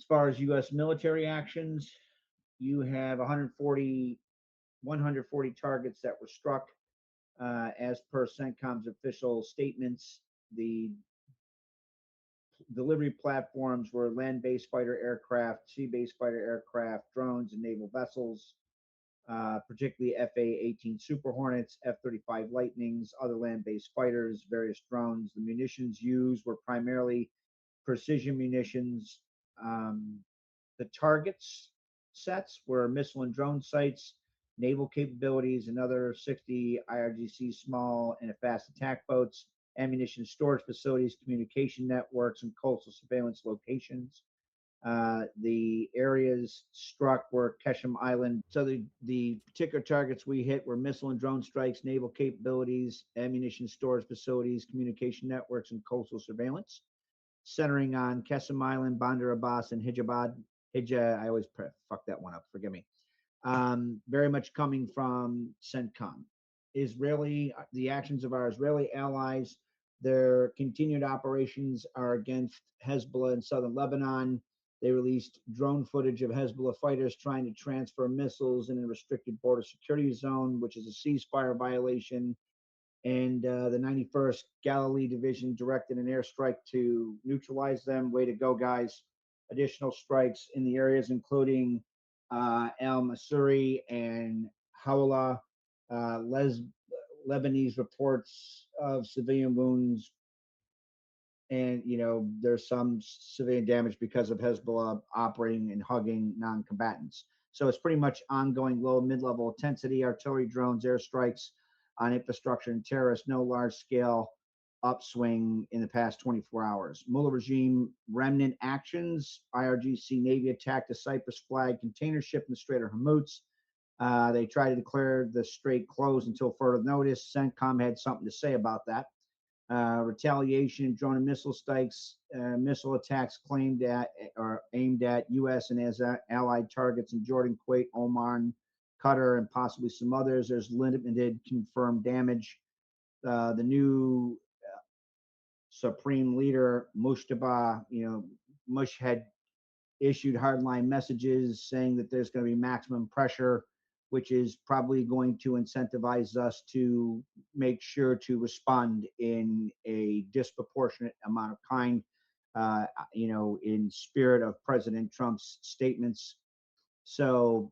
As far as U.S. military actions, you have 140 targets that were struck. As per CENTCOM's official statements, the delivery platforms were land-based fighter aircraft, sea-based fighter aircraft, drones, and naval vessels, particularly FA-18 Super Hornets, F-35 Lightnings, other land-based fighters, various drones. The munitions used were primarily precision munitions. Um, the targets sets were missile and drone sites, naval capabilities, another 60 IRGC small and fast attack boats, ammunition storage facilities, communication networks, and coastal surveillance locations. The areas struck were Keshem Island. So the particular targets we hit were missile and drone strikes, naval capabilities, ammunition storage facilities, communication networks, and coastal surveillance, centering on Keshem Island, Bandar Abbas, and Hijabad. I always fuck that one up. Forgive me. Very much coming from CENTCOM. The actions of our Israeli allies, their continued operations are against Hezbollah in southern Lebanon. They released drone footage of Hezbollah fighters trying to transfer missiles in a restricted border security zone, which is a ceasefire violation. And the 91st Galilee Division directed an airstrike to neutralize them. Way to go, guys. Additional strikes in the areas including El Masuri and Hawla. Lebanese reports of civilian wounds, and there's some civilian damage because of Hezbollah operating and hugging non-combatants. So it's pretty much ongoing low mid-level intensity artillery drones, airstrikes on infrastructure and terrorists. No large-scale upswing in the past 24 hours. Mullah regime remnant actions. IRGC Navy attacked a Cyprus flag container ship in the Strait of Hormuz. They tried to declare the strait closed until further notice. CENTCOM had something to say about that. Retaliation, drone and missile strikes, missile attacks claimed at or aimed at U.S. and as allied targets in Jordan, Kuwait, Oman, Qatar, and possibly some others. There's limited confirmed damage. The new supreme leader, Mushtaba, Mush had issued hardline messages saying that there's going to be maximum pressure, which is probably going to incentivize us to make sure to respond in a disproportionate amount of kind, in spirit of President Trump's statements. So,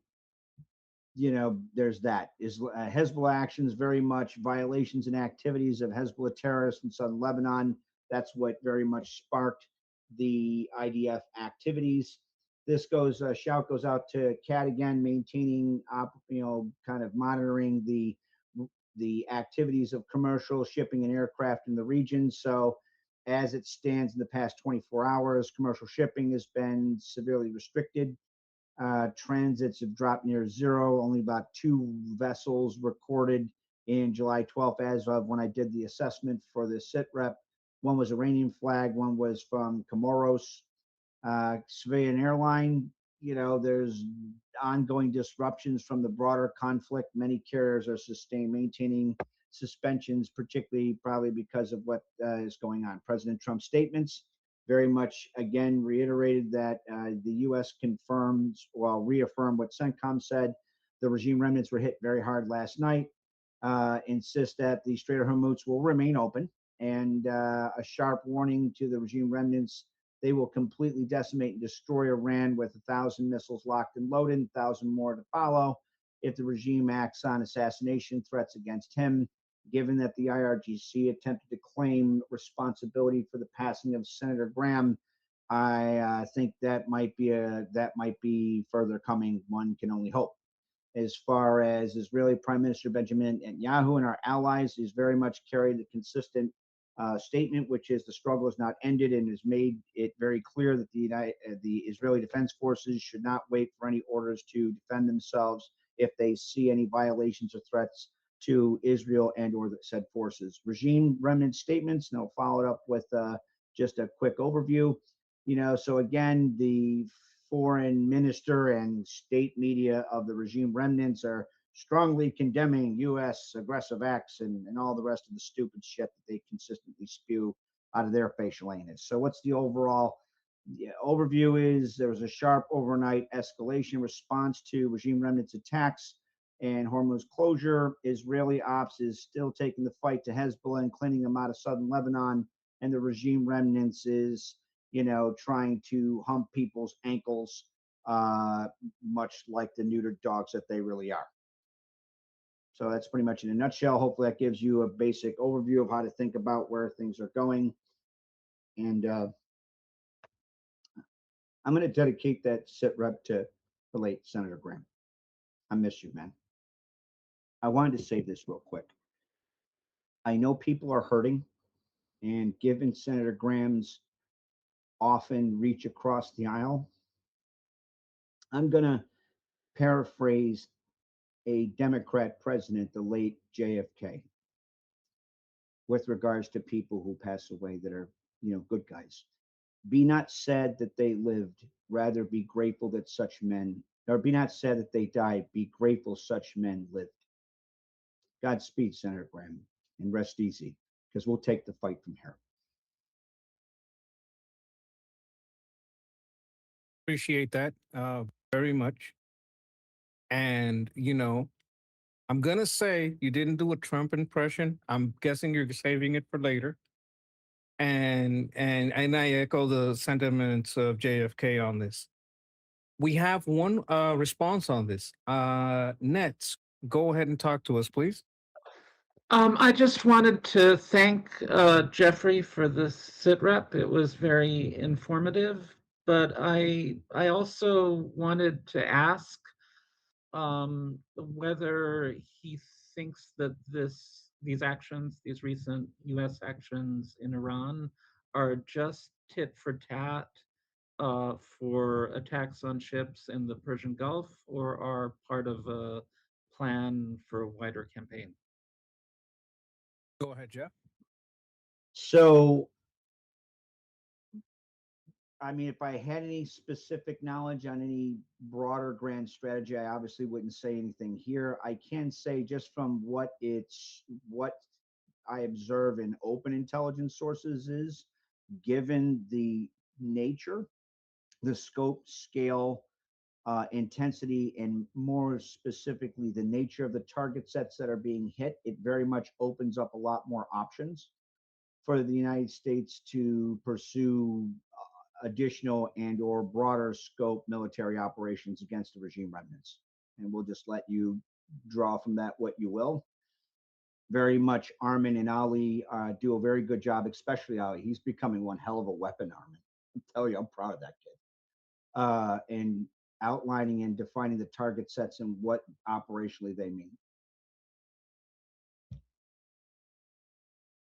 there's that. Hezbollah actions very much violations and activities of Hezbollah terrorists in southern Lebanon. That's what very much sparked the IDF activities. This shout goes out to Cat again, maintaining, kind of monitoring the activities of commercial shipping and aircraft in the region. So as it stands in the past 24 hours, commercial shipping has been severely restricted. Transits have dropped near zero. Only about 2 vessels recorded in July 12th as of when I did the assessment for the sit rep. One was Iranian flag, one was from Comoros. Civilian airline, there's ongoing disruptions from the broader conflict. Many carriers are maintaining suspensions, particularly probably because of what is going on. President Trump's statements very much again reiterated that the U.S. reaffirmed what CENTCOM said. The regime remnants were hit very hard last night. Insist that the Strait of Hormuz will remain open, and a sharp warning to the regime remnants. They will completely decimate and destroy Iran with 1,000 missiles locked and loaded, 1,000 more to follow if the regime acts on assassination threats against him. Given that the IRGC attempted to claim responsibility for the passing of Senator Graham, I think that might be further coming. One can only hope. As far as Israeli Prime Minister Benjamin Netanyahu and our allies, he's very much carried the consistent statement, which is the struggle is not ended, and has made it very clear that the Israeli Defense Forces should not wait for any orders to defend themselves if they see any violations or threats to Israel and or the said forces. Regime remnant statements, and I'll follow it up with just a quick overview. So again, the foreign minister and state media of the regime remnants are strongly condemning U.S. aggressive acts and all the rest of the stupid shit that they consistently spew out of their facial anus. So what's the overall The overview is there was a sharp overnight escalation response to regime remnants attacks and Hormuz closure. Israeli ops is still taking the fight to Hezbollah and cleaning them out of southern Lebanon, and the regime remnants is, trying to hump people's ankles, much like the neutered dogs that they really are. So that's pretty much in a nutshell. Hopefully, that gives you a basic overview of how to think about where things are going. And I'm going to dedicate that sit rep to the late Senator Graham. I miss you, man. I wanted to say this real quick. I know people are hurting, and given Senator Graham's often reach across the aisle, I'm going to paraphrase a Democrat president, the late JFK, with regards to people who pass away that are, good guys. Be not sad that they lived, rather be grateful that such men, or be not sad that they died, be grateful such men lived. Godspeed, Senator Graham, and rest easy, because we'll take the fight from here. Appreciate that very much. And, I'm going to say you didn't do a Trump impression. I'm guessing you're saving it for later. And I echo the sentiments of JFK on this. We have one response on this. Nets, go ahead and talk to us, please. I just wanted to thank Jeffrey for the sit rep. It was very informative. But I also wanted to ask whether he thinks that these actions, these recent U.S. actions in Iran, are just tit for tat for attacks on ships in the Persian Gulf, or are part of a plan for a wider campaign. Go ahead, Jeff. So, I mean, if I had any specific knowledge on any broader grand strategy, I obviously wouldn't say anything here. I can say just from what I observe in open intelligence sources is, given the nature, the scope, scale, intensity, and more specifically, the nature of the target sets that are being hit, it very much opens up a lot more options for the United States to pursue additional and or broader scope military operations against the regime remnants. And we'll just let you draw from that what you will. Very much Armin and Ali do a very good job, especially Ali. He's becoming one hell of a weapon, Armin. I tell you, I'm proud of that kid. And outlining and defining the target sets and what operationally they mean.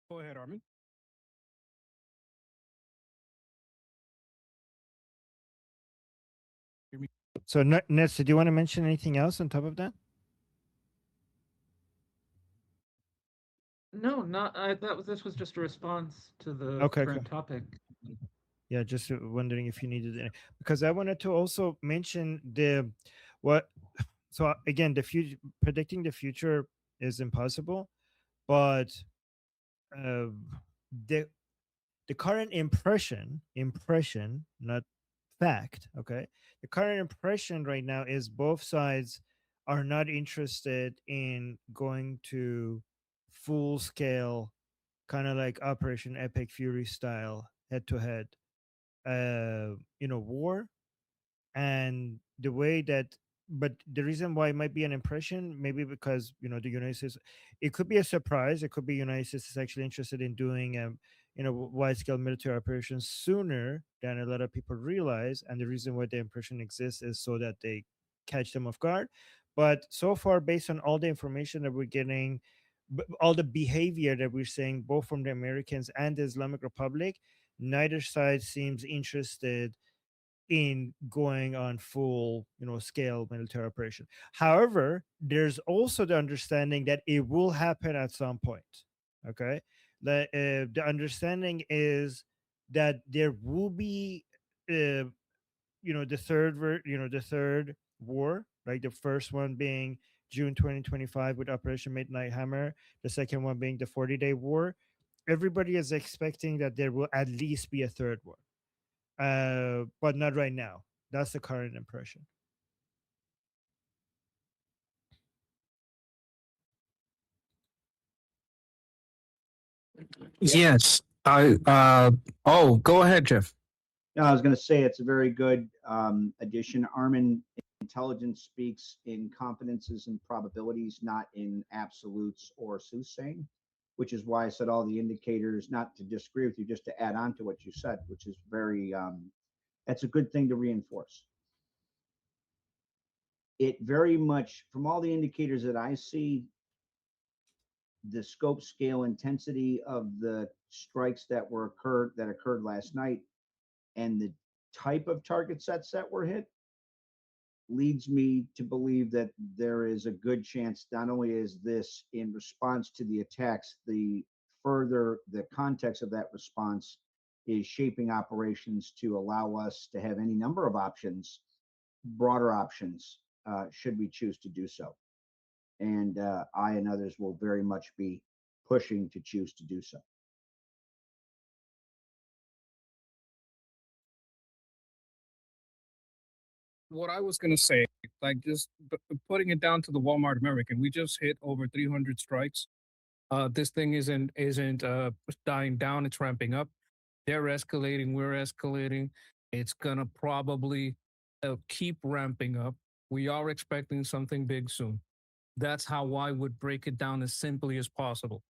Go ahead, Armin. So, Nets, do you want to mention anything else on top of that? No, not. I thought this was just a response to the Okay, current topic. yeah, just wondering if you needed any, because I wanted to also mention the what. So again, the future, predicting the future is impossible, but uh, the the current impression, not fact, okay, the current impression right now is both sides are not interested in going to full scale, kind of like Operation Epic Fury style head to head war. And the way that, but the reason why it might be an impression, maybe because the United States, it could be a surprise, it could be United States is actually interested in doing wide scale military operations sooner than a lot of people realize, and the reason why the impression exists is so that they catch them off guard. But so far, based on all the information that we're getting, all the behavior that we're seeing both from the Americans and the Islamic Republic, neither side seems interested in going on full scale military operation. However, there's also the understanding that it will happen at some point. Okay, the understanding is that there will be the third war, like the first one being June 2025 with Operation Midnight Hammer, the second one being the 40-day war. Everybody is expecting that there will at least be a third war. but not right now. That's the current impression. Yes. Oh, go ahead, Jeff. No, I was going to say it's a very good addition. Armin intelligence speaks in confidences and probabilities, not in absolutes or soothsaying, which is why I said all the indicators, not to disagree with you, just to add on to what you said, which is very, that's a good thing to reinforce. It very much, from all the indicators that I see, the scope, scale, intensity of the strikes that occurred last night, and the type of target sets that were hit leads me to believe that there is a good chance not only is this in response to the attacks, the context of that response is shaping operations to allow us to have any number of options, broader options, should we choose to do so. And I and others will very much be pushing to choose to do so. What I was going to say, like just putting it down to the Walmart American, we just hit over 300 strikes. This thing isn't dying down; it's ramping up. They're escalating. We're escalating. It's gonna probably keep ramping up. We are expecting something big soon. That's how I would break it down as simply as possible.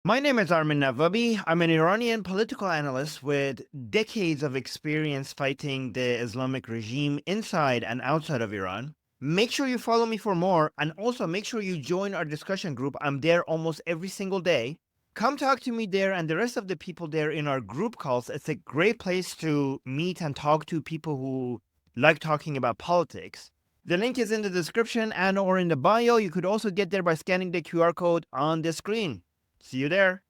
My name is Armin Navabi. I'm an Iranian political analyst with decades of experience fighting the Islamic regime inside and outside of Iran. Make sure you follow me for more, and also make sure you join our discussion group. I'm there almost every single day. Come talk to me there and the rest of the people there in our group calls. It's a great place to meet and talk to people who like talking about politics. The link is in the description and or in the bio. You could also get there by scanning the QR code on the screen. See you there.